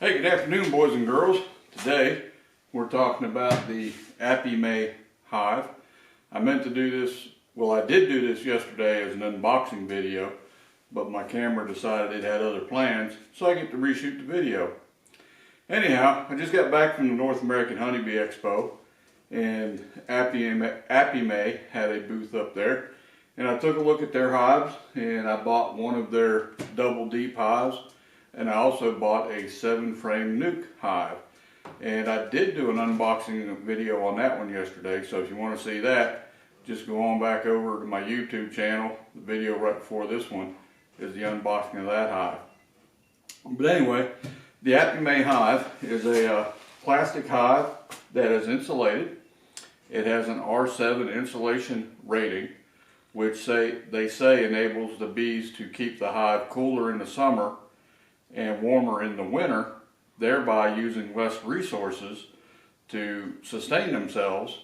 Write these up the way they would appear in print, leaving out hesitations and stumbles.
Hey, good afternoon, boys and girls. Today we're talking about the Apimaye hive. I meant to do this, well, I did do this yesterday as an unboxing video, but my camera decided it had other plans, so I get to reshoot the video. Anyhow, I just got back from the North American Honeybee Expo, and Apimaye had a booth up there, and I took a look at their hives, and I bought one of their double deep hives. And I also bought a 7-frame nuke hive. And I did do an unboxing video on that one yesterday, so if you want to see that, just go on back over to my YouTube channel. The video right before this one is the unboxing of that hive. But anyway, the Apimaye hive is a plastic hive that is insulated. It has an R7 insulation rating, which they say enables the bees to keep the hive cooler in the summer and warmer in the winter, thereby using less resources to sustain themselves,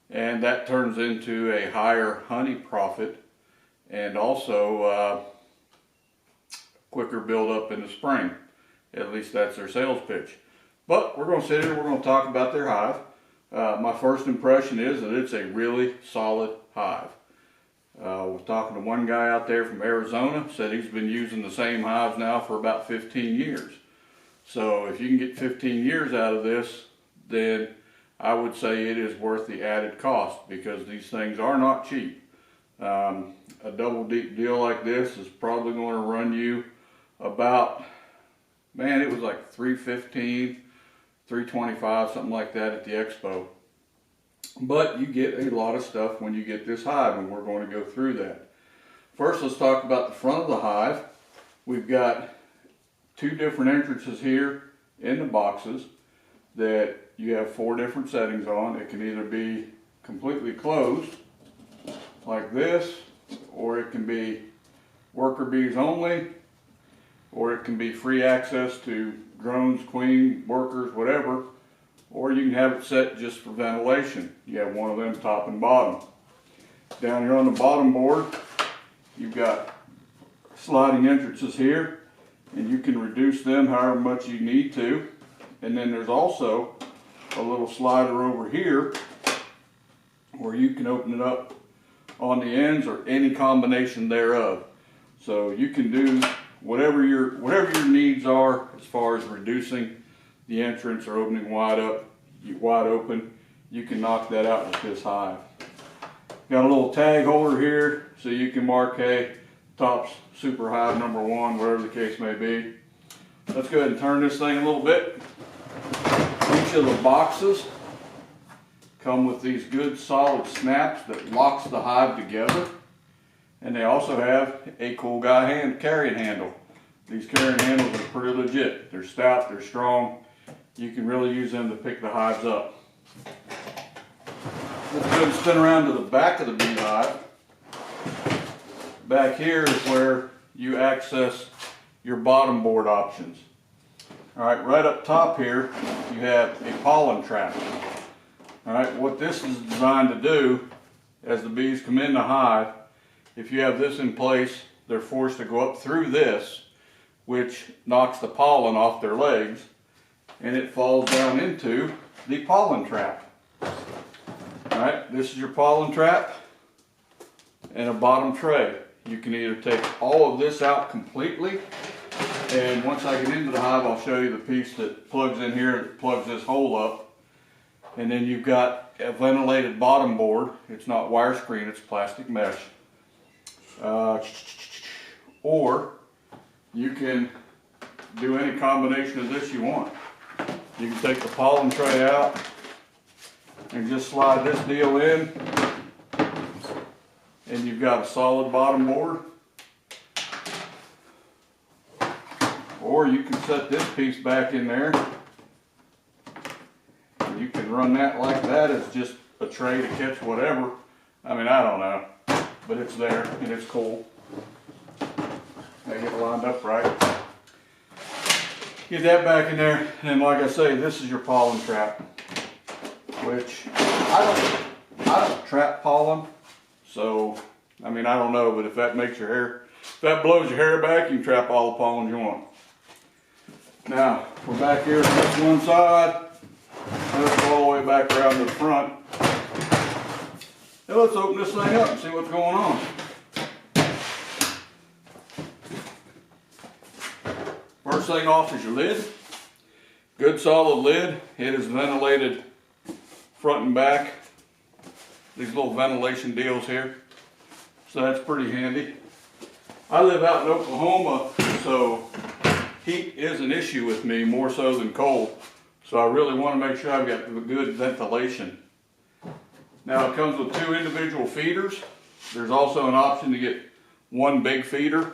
and that turns into a higher honey profit and also quicker buildup in the spring. At least that's their sales pitch. But we're going to sit here and we're going to talk about their hive. My first impression is that it's a really solid hive. I was talking to one guy out there from Arizona, said he's been using the same hives now for about 15 years. So if you can get 15 years out of this, then I would say it is worth the added cost, because these things are not cheap. A double deep deal like this is probably going to run you about, man, it was like $315, $325, something like that at the expo. But you get a lot of stuff when you get this hive, and we're going to go through that. First, let's talk about the front of the hive. We've got two different entrances here in the boxes that you have 4 different settings on. It can either be completely closed, like this, or it can be worker bees only, or it can be free access to drones, queen, workers, whatever. Or you can have it set just for ventilation. You have one of them top and bottom. Down here on the bottom board, you've got sliding entrances here, and you can reduce them however much you need to. And then there's also a little slider over here where you can open it up on the ends, or any combination thereof. So you can do whatever your needs are as far as reducing the entrance or opening wide open. You can knock that out with this hive. Got a little tag holder here, so you can mark, hey, top's super hive number 1, whatever the case may be. Let's go ahead and turn this thing a little bit. Each of the boxes come with these good solid snaps that locks the hive together, and they also have a cool guy carrying handle. These carrying handles are pretty legit. They're stout, they're strong. You can really use them to pick the hives up. Let's go and spin around to the back of the beehive. Back here is where you access your bottom board options. Alright, right up top here you have a pollen trap. Alright, what this is designed to do, as the bees come in the hive, if you have this in place, they're forced to go up through this, which knocks the pollen off their legs, and it falls down into the pollen trap. Alright, this is your pollen trap and a bottom tray. You can either take all of this out completely, and once I get into the hive I'll show you the piece that plugs in here, that plugs this hole up. And then you've got a ventilated bottom board. It's not wire screen, it's plastic mesh. Or you can do any combination of this you want. You can take the pollen tray out and just slide this deal in, and you've got a solid bottom board. Or you can set this piece back in there, and you can run that like that as just a tray to catch whatever. I mean, I don't know, but it's there and it's cool. They get lined up right. Get that back in there, and then like I say, this is your pollen trap, which I don't trap pollen, so I mean, I don't know, but if that makes your hair, if that blows your hair back, you can trap all the pollen you want. Now, we're back here to this one side. Let's go all the way back around to the front. Now let's open this thing up and see what's going on. First thing off is your lid. Good solid lid. It is ventilated front and back. These little ventilation deals here. So that's pretty handy. I live out in Oklahoma, so heat is an issue with me more so than cold. So I really want to make sure I've got good ventilation. Now it comes with 2 individual feeders. There's also an option to get 1 big feeder,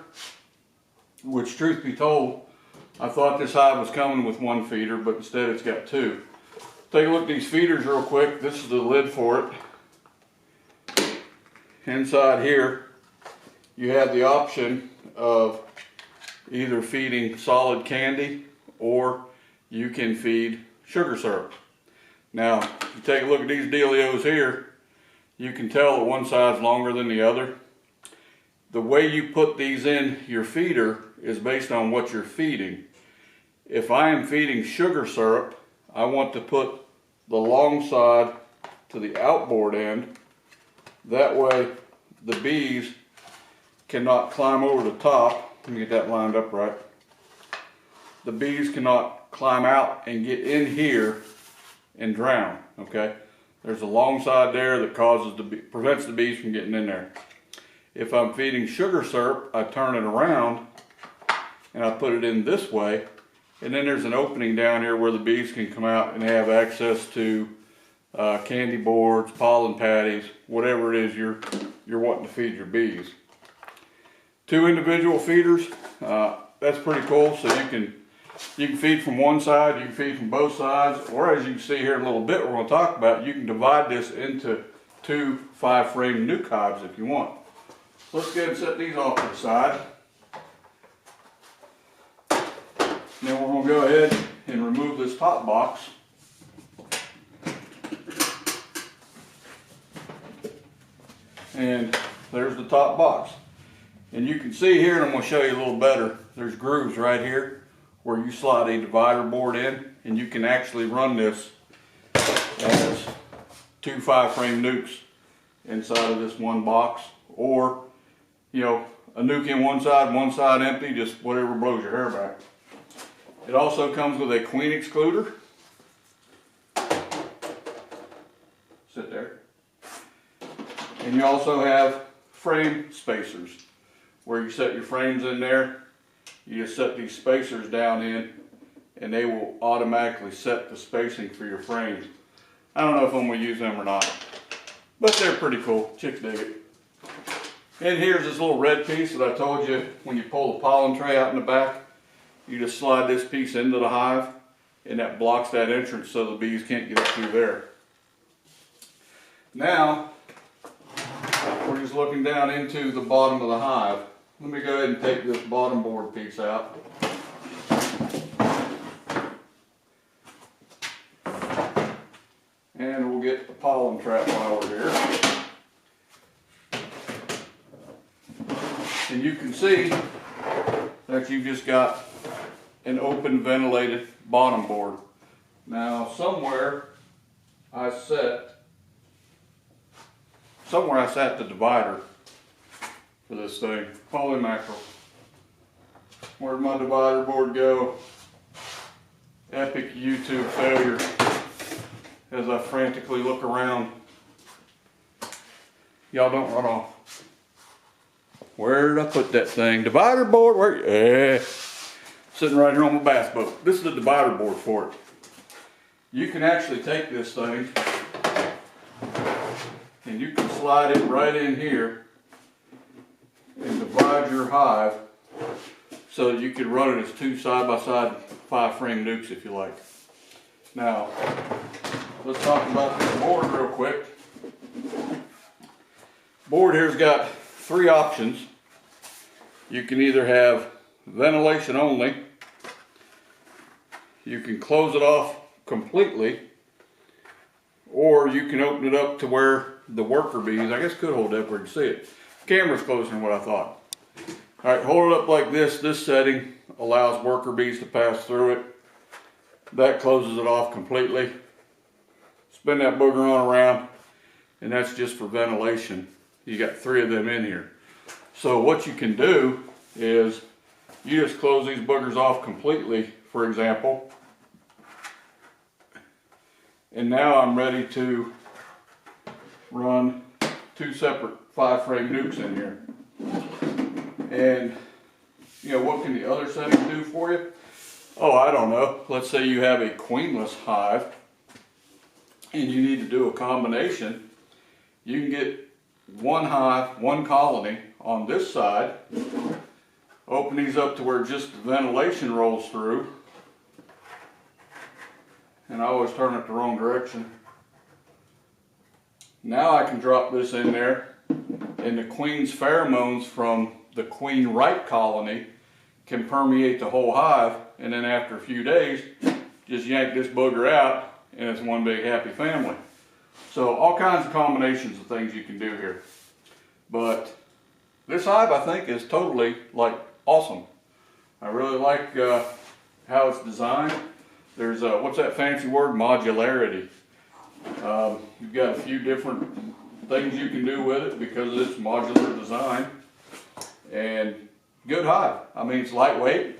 which truth be told, I thought this hive was coming with 1 feeder, but instead it's got 2. Take a look at these feeders real quick. This is the lid for it. Inside here, you have the option of either feeding solid candy or you can feed sugar syrup. Now, if you take a look at these dealios here, you can tell that one side's longer than the other. The way you put these in your feeder is based on what you're feeding. If I am feeding sugar syrup, I want to put the long side to the outboard end. That way the bees cannot climb over the top. Let me get that lined up right. The bees cannot climb out and get in here and drown, okay? There's a long side there that prevents the bees from getting in there. If I'm feeding sugar syrup, I turn it around and I put it in this way, and then there's an opening down here where the bees can come out and have access to candy boards, pollen patties, whatever it is you're wanting to feed your bees. 2 individual feeders, that's pretty cool. So you can feed from one side, you can feed from both sides, or as you can see here in a little bit, we're going to talk about, you can divide this into 2 5-frame nuke hives if you want. So let's go ahead and set these off to the side. Then we're going to go ahead and remove this top box. And there's the top box. And you can see here, and I'm going to show you a little better, there's grooves right here where you slide a divider board in, and you can actually run this as 2 5-frame nukes inside of this one box, or you know, a nuke in one side empty, just whatever blows your hair back. It also comes with a queen excluder. Sit there. And you also have frame spacers where you set your frames in there. You just set these spacers down in and they will automatically set the spacing for your frames. I don't know if I'm going to use them or not, but they're pretty cool. Chicks dig it. And here's this little red piece that I told you, when you pull the pollen tray out in the back, you just slide this piece into the hive and that blocks that entrance so the bees can't get up through there. Now, we're just looking down into the bottom of the hive. Let me go ahead and take this bottom board piece out. And we'll get the pollen trap while we're here. And you can see that you've just got an open ventilated bottom board. Now somewhere I set the divider for this thing. Holy mackerel. Where'd my divider board go? Epic YouTube failure as I frantically look around. Y'all don't run off. Where did I put that thing? Divider board, where? Sitting right here on my bass boat. This is the divider board for it. You can actually take this thing and you can slide it right in here and divide your hive so that you can run it as 2 side-by-side 5-frame nukes if you like. Now, let's talk about this board real quick. Board here's got 3 options. You can either have ventilation only, you can close it off completely, or you can open it up to where the worker bees, I guess could hold it up where you can see it. Camera's closer than what I thought. Alright, hold it up like this setting allows worker bees to pass through it. That closes it off completely. Spin that booger on around, and that's just for ventilation. You got 3 of them in here. So what you can do is you just close these boogers off completely, for example. And now I'm ready to run 2 separate 5-frame nukes in here. And you know, what can the other setting do for you? Oh, I don't know. Let's say you have a queenless hive and you need to do a combination. You can get 1 hive, 1 colony on this side, open these up to where just the ventilation rolls through. And I always turn it the wrong direction. Now I can drop this in there, and the queen's pheromones from the queen right colony can permeate the whole hive, and then after a few days, just yank this booger out, and it's one big happy family. So all kinds of combinations of things you can do here. But this hive, I think, is totally like awesome. I really like how it's designed. There's what's that fancy word? Modularity. You've got a few different things you can do with it because it's modular design. And good hive. I mean, it's lightweight.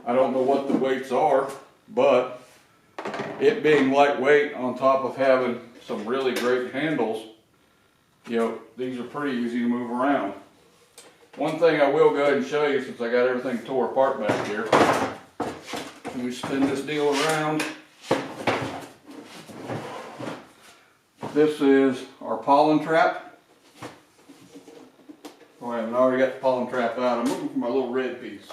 I don't know what the weights are, but it being lightweight on top of having some really great handles, you know, these are pretty easy to move around. One thing I will go ahead and show you, since I got everything tore apart back here. Let me spin this deal around. This is our pollen trap. Oh, I haven't already got the pollen trap out. I'm looking for my little red piece.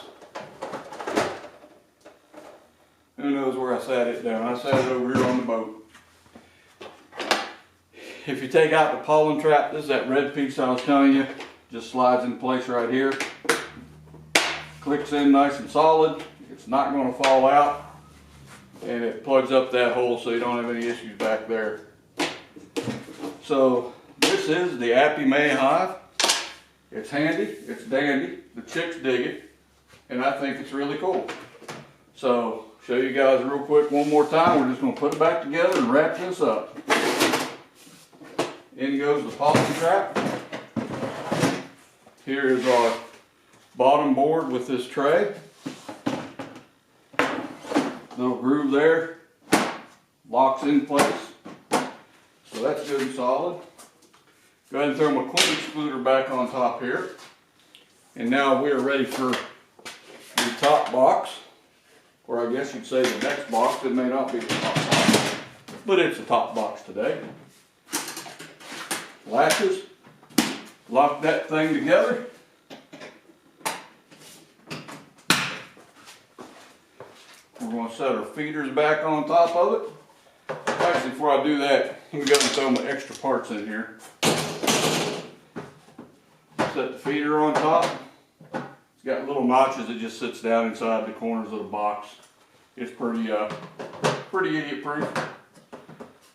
Who knows where I sat it down? I sat it over here on the boat. If you take out the pollen trap, this is that red piece I was telling you. Just slides in place right here. Clicks in nice and solid. It's not going to fall out. And it plugs up that hole so you don't have any issues back there. So this is the Apimaye hive. It's handy, it's dandy, the chicks dig it, and I think it's really cool. So show you guys real quick one more time. We're just going to put it back together and wrap this up. In goes the pollen trap. Here is our bottom board with this tray. Little groove there, locks in place. So that's good and solid. Go ahead and throw my queen excluder back on top here. And now we are ready for the top box, or I guess you'd say the next box. It may not be the top box, but it's the top box today. Latches, lock that thing together. We're going to set our feeders back on top of it. Actually, before I do that, let me go and throw my extra parts in here. Set the feeder on top. It's got little notches that just sits down inside the corners of the box. It's pretty idiot proof.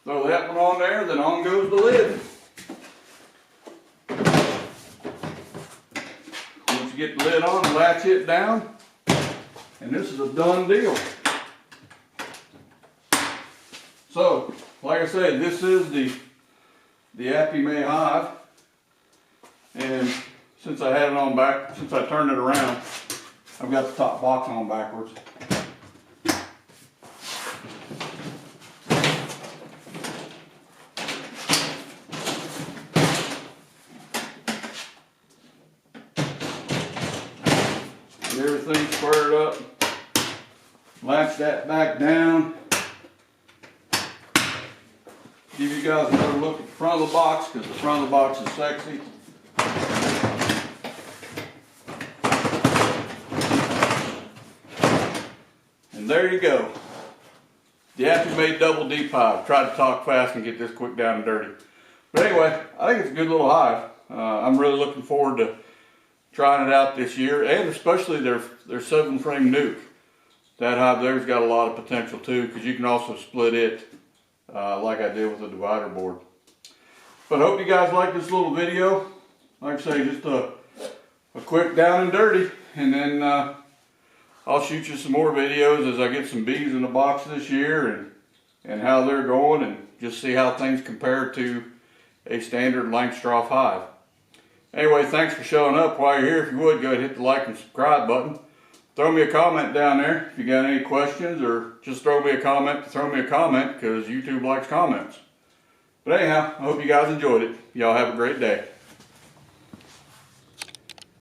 Throw that one on there, then on goes the lid. Once you get the lid on, latch it down, and this is a done deal. So, like I said, this is the Apimaye hive, and since I had it on back, since I turned it around, I've got the top box on backwards. Get everything squared up, latch that back down. Give you guys another look at the front of the box, because the front of the box is sexy. And there you go. The Apimaye Double Deep Hive. Tried to talk fast and get this quick down and dirty. But anyway, I think it's a good little hive. I'm really looking forward to trying it out this year, and especially their 7-frame nuke. That hive there's got a lot of potential too, because you can also split it like I did with the divider board. But I hope you guys like this little video. Like I say, just a quick down and dirty, and then I'll shoot you some more videos as I get some bees in the box this year and how they're going, and just see how things compare to a standard Langstroth hive. Anyway, thanks for showing up. While you're here, if you would, go ahead and hit the like and subscribe button. Throw me a comment down there if you got any questions, or just throw me a comment because YouTube likes comments. But anyhow, I hope you guys enjoyed it. Y'all have a great day.